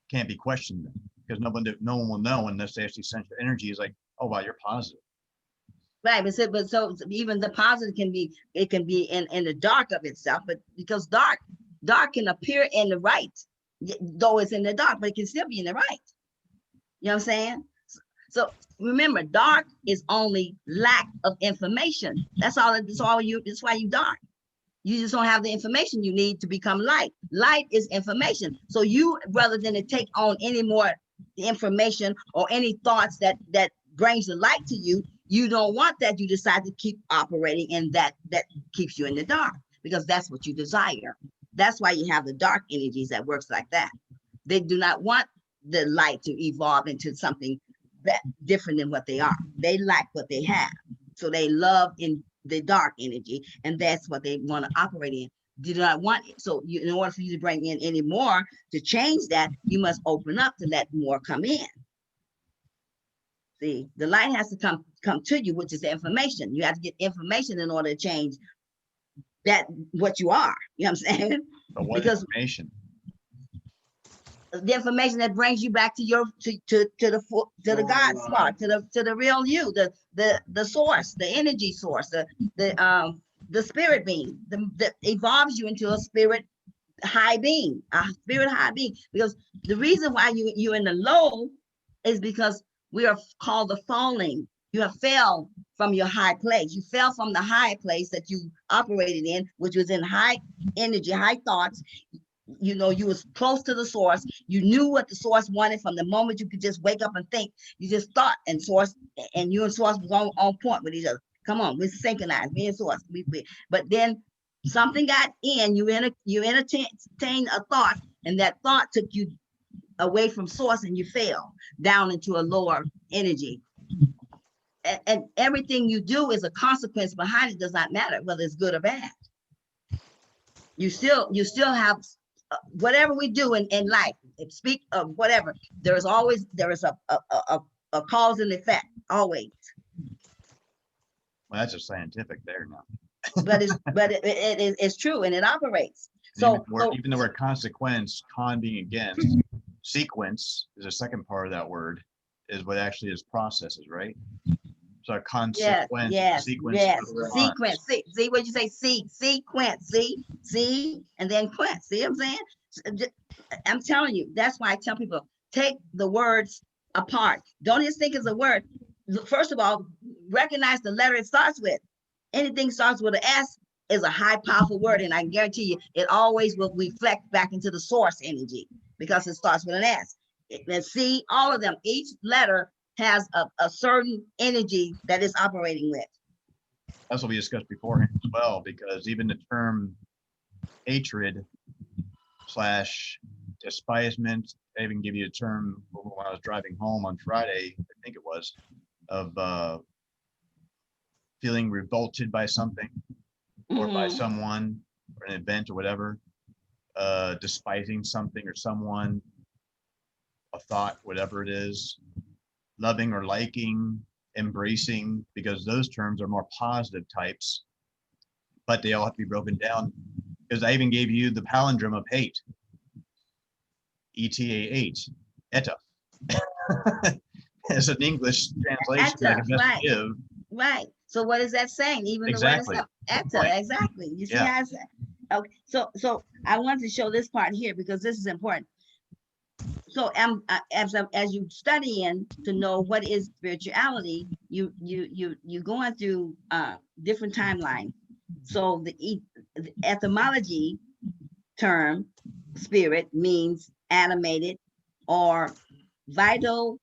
can't be questioned, because no one will know unless they actually sense your energy is like, oh wow, you're positive. Right, but so even the positive can be, it can be in the dark of itself, but because dark can appear in the right, though it's in the dark, but it can still be in the right. You know what I'm saying? So remember, dark is only lack of information. That's all. That's why you dark. You just don't have the information you need to become light. Light is information. So you, rather than to take on any more information or any thoughts that brings the light to you, you don't want that. You decide to keep operating in that keeps you in the dark, because that's what you desire. That's why you have the dark energies that works like that. They do not want the light to evolve into something that different than what they are. They like what they have. So they love in the dark energy, and that's what they want to operate in. Do not want it. So in order for you to bring in any more to change that, you must open up to let more come in. See, the light has to come to you, which is the information. You have to get information in order to change that what you are. You know what I'm saying? But what Because information? the information that brings you back to your to the God spot, to the real you, the source, the energy source, the spirit being, that evolves you into a spirit high being, a spirit high being. Because the reason why you're in the low is because we are called the falling. You have fell from your high place. You fell from the high place that you operated in, which was in high energy, high thoughts. You know, you was close to the source. You knew what the source wanted from the moment you could just wake up and think. You just thought, and source, and you and source was on point with each other. Come on, we're synchronized, me and source. But then something got in, you entertained a thought, and that thought took you away from source, and you fell down into a lower energy. And everything you do is a consequence behind it. Does not matter whether it's good or bad. You still have whatever we do in life, speak of whatever, there is a cause and effect, always. Well, that's just scientific there now. But it's true, and it operates. So even the word consequence, con being against, sequence is a second part of that word, is what actually is processes, right? So a consequence, sequence. Sequence. See what you say? Sequence. See, and then quench. See what I'm saying? I'm telling you. That's why I tell people, take the words apart. Don't just think it's a word. First of all, recognize the letter it starts with. Anything starts with an S is a high, powerful word, and I guarantee you, it always will reflect back into the source energy because it starts with an S. And see, all of them, each letter has a certain energy that it's operating with. That's what we discussed beforehand as well, because even the term hatred / despisement, I even give you a term when I was driving home on Friday, I think it was, of feeling revolted by something or by someone or an event or whatever, despising something or someone, a thought, whatever it is, loving or liking, embracing, because those terms are more positive types, but they all have to be broken down, because I even gave you the palindrome of hate, ETAH, ETA. As an English translation, ETA, I can best give. Right. So what is that saying? Even Exactly. The word itself, ETA, Right. exactly. You see Yeah. how it's, okay. So I want to show this part here because this is important. So as you studying to know what is spirituality, you going through different timelines. So the etymology term spirit means animated or vital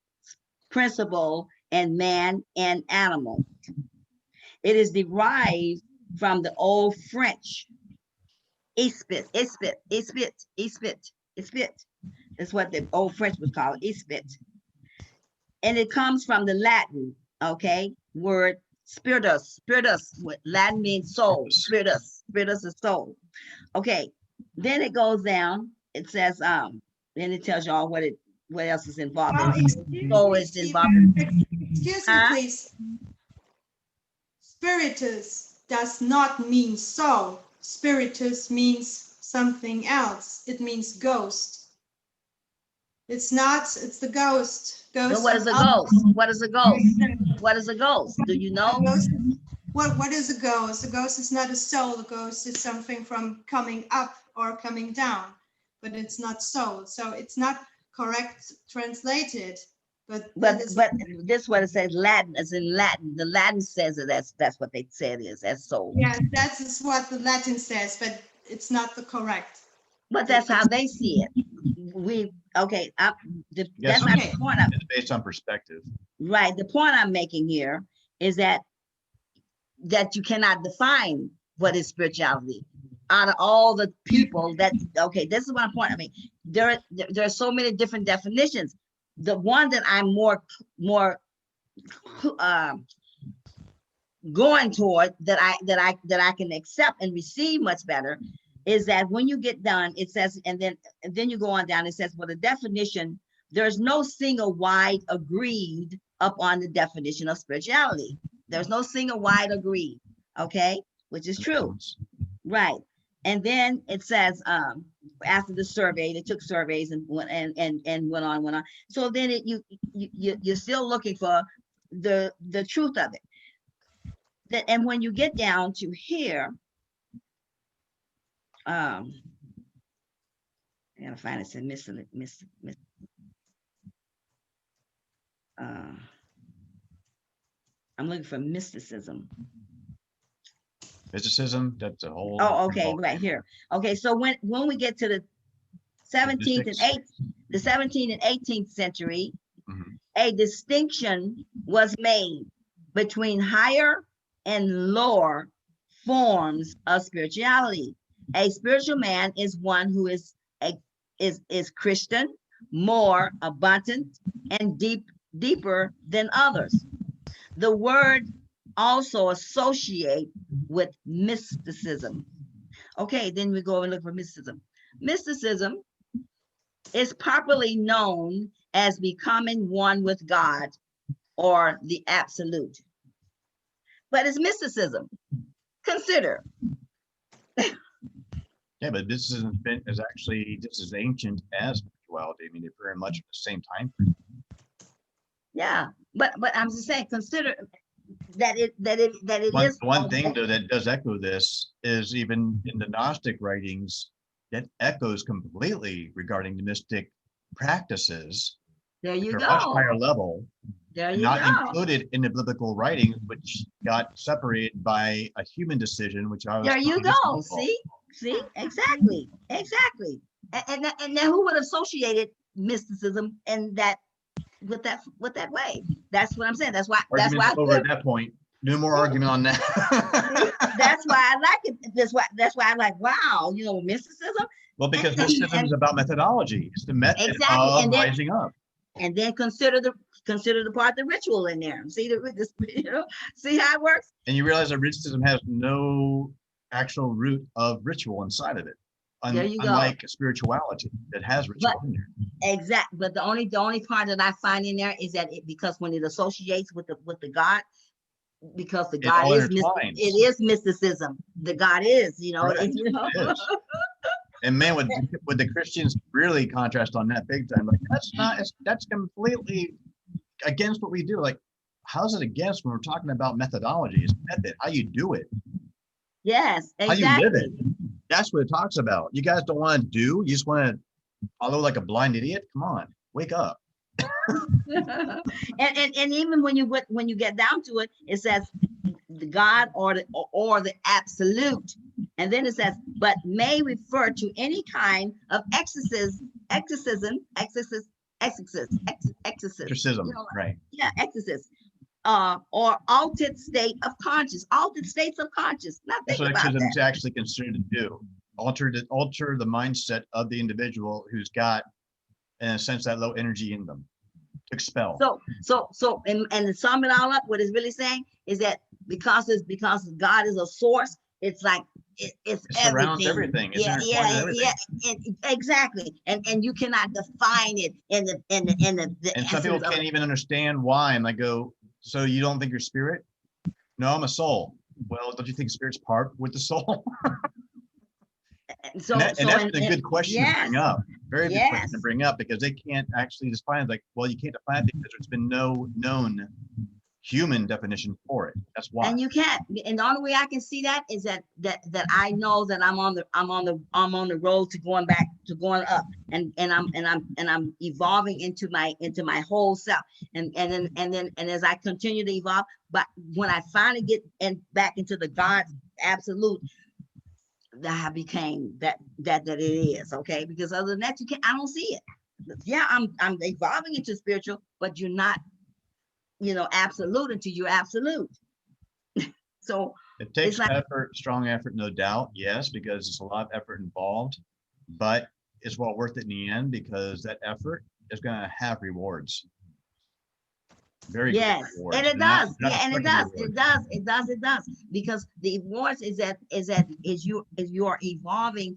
principle in man and animal. It is derived from the old French esprit. That's what the old French would call it, esprit. And it comes from the Latin, okay, word spiritus. Latin means soul, spiritus is soul. Okay, then it goes down, it says, then it tells you all what else is involved in. Soul is involved in. Excuse me, please. Spiritus does not mean soul. Spiritus means something else. It means ghost. It's not, it's the ghost. So what is a ghost? What is a ghost? What is a ghost? Do you know? What is a ghost? A ghost is not a soul. A ghost is something from coming up or coming down, but it's not soul. So it's not correct translated. But this what it says, Latin, as in Latin. The Latin says that that's what they said is as soul. Yeah, that is what the Latin says, but it's not the correct. But that's how they see it. That's not the point. It's based on perspective. Right. The point I'm making here is that you cannot define what is spirituality. Out of all the people that, this is my point. I mean, there are so many different definitions. The one that I'm more going toward that I can accept and receive much better is that when you get done, it says, and then you go on down, it says, well, the definition, there's no single wide agreed upon the definition of spirituality. There's no single wide agree, okay, which is true, right? And then it says, after the survey, they took surveys and went went on. So then you're still looking for the truth of it. And when you get down to here, I gotta find it. I'm looking for mysticism. Mysticism, that's a whole. Oh, okay, right here. Okay, so when we get to the 17th and 18th century, a distinction was made between higher and lower forms of spirituality. A spiritual man is one who is Christian, more abundant, and deeper than others. The word also associate with mysticism. Okay, then we go and look for mysticism. Mysticism is popularly known as becoming one with God or the absolute. But it's mysticism. Consider. Yeah, but mysticism is actually just as ancient as spirituality. I mean, they're very much at the same time frame. Yeah, but I'm just saying, consider that it is one thing though that does echo this is even in the Gnostic writings that echoes completely regarding the mystic practices. There you go. Much higher level. There you not go. Included in the biblical writings, which got separated by a human decision, which I was. There you go. See, exactly. And then who would associated mysticism and that with that way? That's what I'm saying. That's why. Over at that point. No more argument on that. That's why I like it. That's why I'm like, wow, mysticism. Well, because mysticism is about methodology. It's the method of rising up. And then consider the part of the ritual in there. See see how it works. And you realize that mysticism has no actual root of ritual inside of it. There you unlike spirituality that has ritual in there. Exactly. But the only part that I find in there is that because when it associates with the God, because the God is it is mysticism. The God is, It is. And man, would the Christians really contrast on that big time? Like that's completely against what we do. Like, how's it against when we're talking about methodology? It's method, how you do it. Yes, exactly. How you live it. That's what it talks about. You guys don't want to do. You just want to follow like a blind idiot. Come on, wake up. and even when you get down to it, it says the God or the absolute, and then it says, but may refer to any kind of exorcism, right? Yeah, exorcism. Or altered state of conscience, altered states of conscience. That's what exorcism is actually considered to do. Alter the mindset of the individual who's got, in a sense, that low energy in them. Expel. So, and to sum it all up, what it's really saying is that because God is a source, it's like it surrounds everything. Exactly. And you cannot define it in the and some people can't even understand why. And I go, so you don't think you're spirit? No, I'm a soul. Well, don't you think spirit's part with the soul? And that's a good question to bring up. Very good question to bring up, because they can't actually define it. Like, well, you can't define it because there's been no known human definition for it. That's why. And you can't. And the only way I can see that is that I know that I'm on the road to going up, and I'm evolving into my whole self. And as I continue to evolve, but when I finally get back into the God absolute, that I became that it is, okay? Because other than that, I don't see it. Yeah, I'm evolving into spiritual, but you're not, absolute until you're absolute. So it takes effort, strong effort, no doubt. Yes, because it's a lot of effort involved, but it's well worth it in the end, because that effort is going to have rewards. Very good rewards. And it does. It does. Because the rewards is you're evolving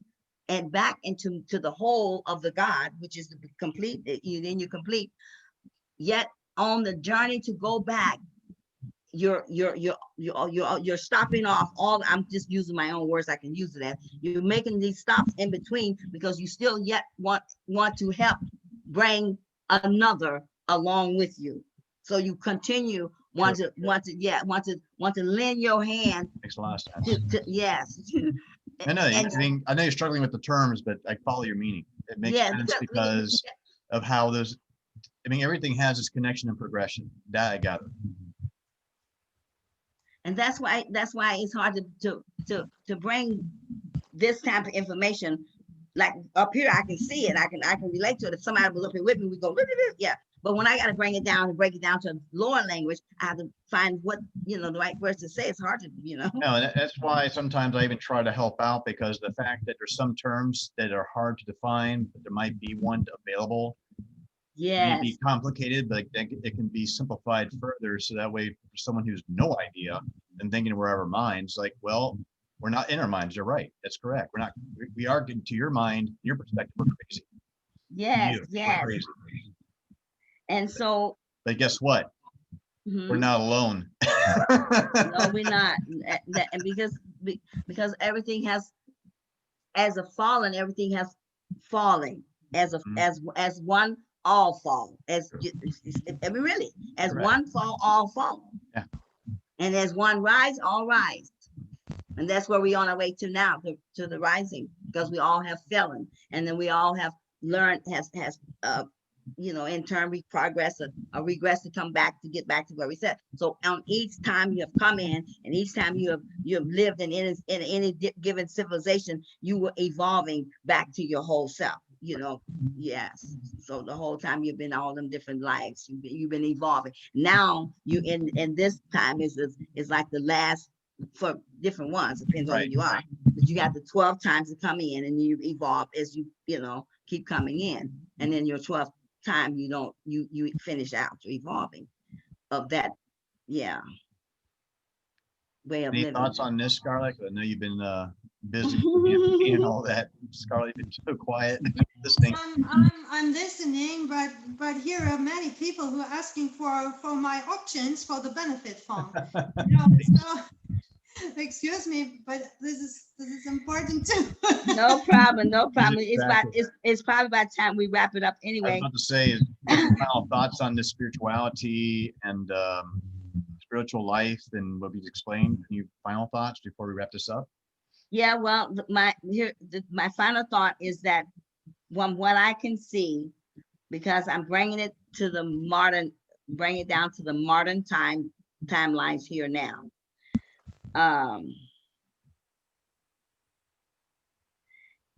and back into the whole of the God, which is the complete. Then you complete. Yet on the journey to go back, you're stopping off all, I'm just using my own words, I can use it as, you're making these stops in between because you still yet want to help bring another along with you. So you continue, want to lend your hand. Makes a lot of sense. Yes. I know, And- I mean, I know you're struggling with the terms, but I follow your meaning. It makes Yeah, sense because of how those, I mean, everything has its connection and progression. That I got it. And that's why it's hard to bring this type of information. Like up here, I can see it, I can relate to it. If somebody was up here with me, we go, yeah. But when I got to bring it down and break it down to lower language, I have to find what, the right words to say. It's hard to, No, that's why sometimes I even try to help out, because the fact that there's some terms that are hard to define, but there might be one available. yes, May be complicated, but it can be simplified further. So that way, for someone who's no idea and thinking we're our minds, like, well, we're not in our minds. You're right. That's correct. We're not. We are getting to your mind, your perspective. We're crazy. yes, We're yes. crazy. And so, But guess what? We're not alone. no, we're not. And because everything has, as a fallen, everything has fallen. As a as one, all fall. I mean, really, as Correct. one fall, all fall. Yeah. And as one rise, all rise. And that's where we're on our way to now, to the rising, because we all have fallen, and then we all have learned, in turn, we progress or regress to come back, to get back to where we said. So on each time you have come in, and each time you have lived in any given civilization, you were evolving back to your whole self. Yes. So the whole time you've been all them different lives, you've been evolving. Now you in this time is like the last for different ones, depends on who you are. But you got the 12 times to come in, and you evolve as you keep coming in, and then your 12th time you finish out your evolving of that way of Any living. thoughts on this, Scarlett? I know you've been busy and all that. Scarlett, you've been so quiet listening. I'm listening, but here are many people who are asking for my options for the benefit fund. So excuse me, but this is important too. No problem, no problem. Exactly. It's probably about time we wrap it up I was anyway. about to say, final thoughts on this spirituality and spiritual life and what we've explained. Any final thoughts before we wrap this up? Yeah, well, my final thought is that from what I can see, because I'm bringing it to the modern, bring it down to the modern timelines here now.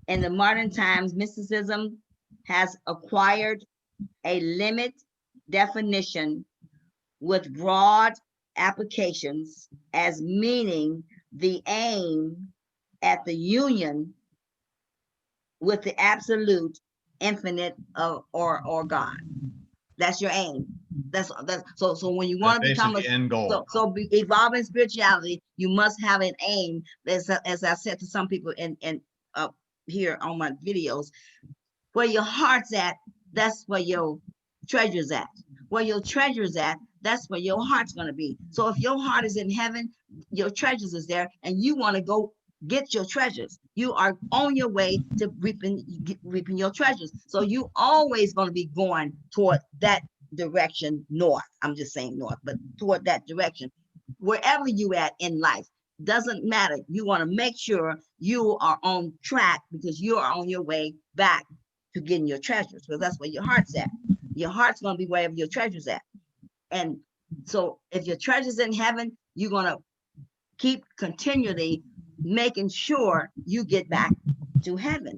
In the modern times, mysticism has acquired a limit definition with broad applications as meaning the aim at the union with the absolute infinite or God. That's your aim. That's so when you want to become the end goal. So evolving spirituality, you must have an aim. As I said to some people in here on my videos, where your heart's at, that's where your treasure's at. Where your treasure's at, that's where your heart's going to be. So if your heart is in heaven, your treasures is there, and you want to go get your treasures. You are on your way to reaping your treasures. So you always going to be going toward that direction, north. I'm just saying north, but toward that direction. Wherever you at in life, doesn't matter. You want to make sure you are on track, because you are on your way back to getting your treasures, because that's where your heart's at. Your heart's going to be wherever your treasure's at. And so if your treasure's in heaven, you're going to keep continually making sure you get back to heaven,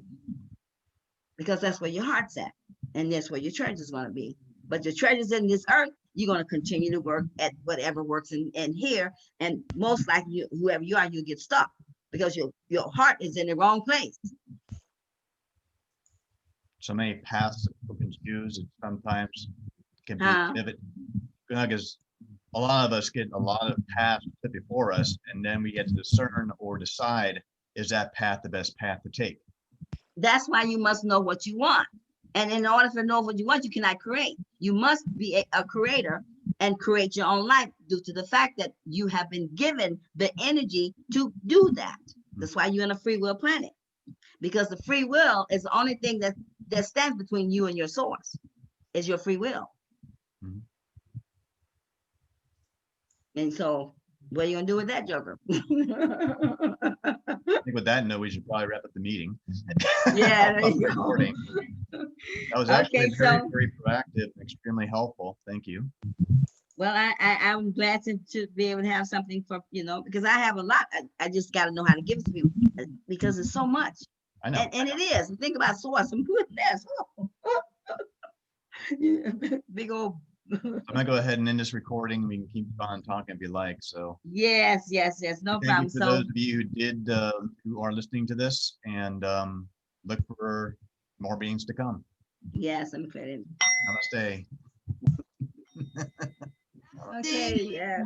because that's where your heart's at, and that's where your treasure's going to be. But your treasure's in this earth, you're going to continue to work at whatever works in here, and most likely whoever you are, you'll get stuck because your heart is in the wrong place. So many paths that people can choose, and sometimes can be pivot, because a lot of us get a lot of paths put before us, and then we get to discern or decide, is that path the best path to take? That's why you must know what you want. And in order to know what you want, you cannot create. You must be a creator and create your own life due to the fact that you have been given the energy to do that. That's why you're in a free will planet, because the free will is the only thing that stands between you and your source, is your free will. Mhm. And so what are you gonna do with that, Joker? I think with that note, we should probably wrap up the meeting. Yeah, there you go. Recording. That was actually Okay, very, so very proactive, and extremely helpful. Thank you. well, I'm glad to be able to have something for, because I have a lot. I just got to know how to give it to people, because it's so much. I know. And it is. Think about source and goodness. Big old. I'm gonna go ahead and end this recording. We can keep on talking if you like. So Yes, no thank problem. you for So those of you who are listening to this, and look for more meetings to come. yes, I'm clear. Namaste. Okay, yeah.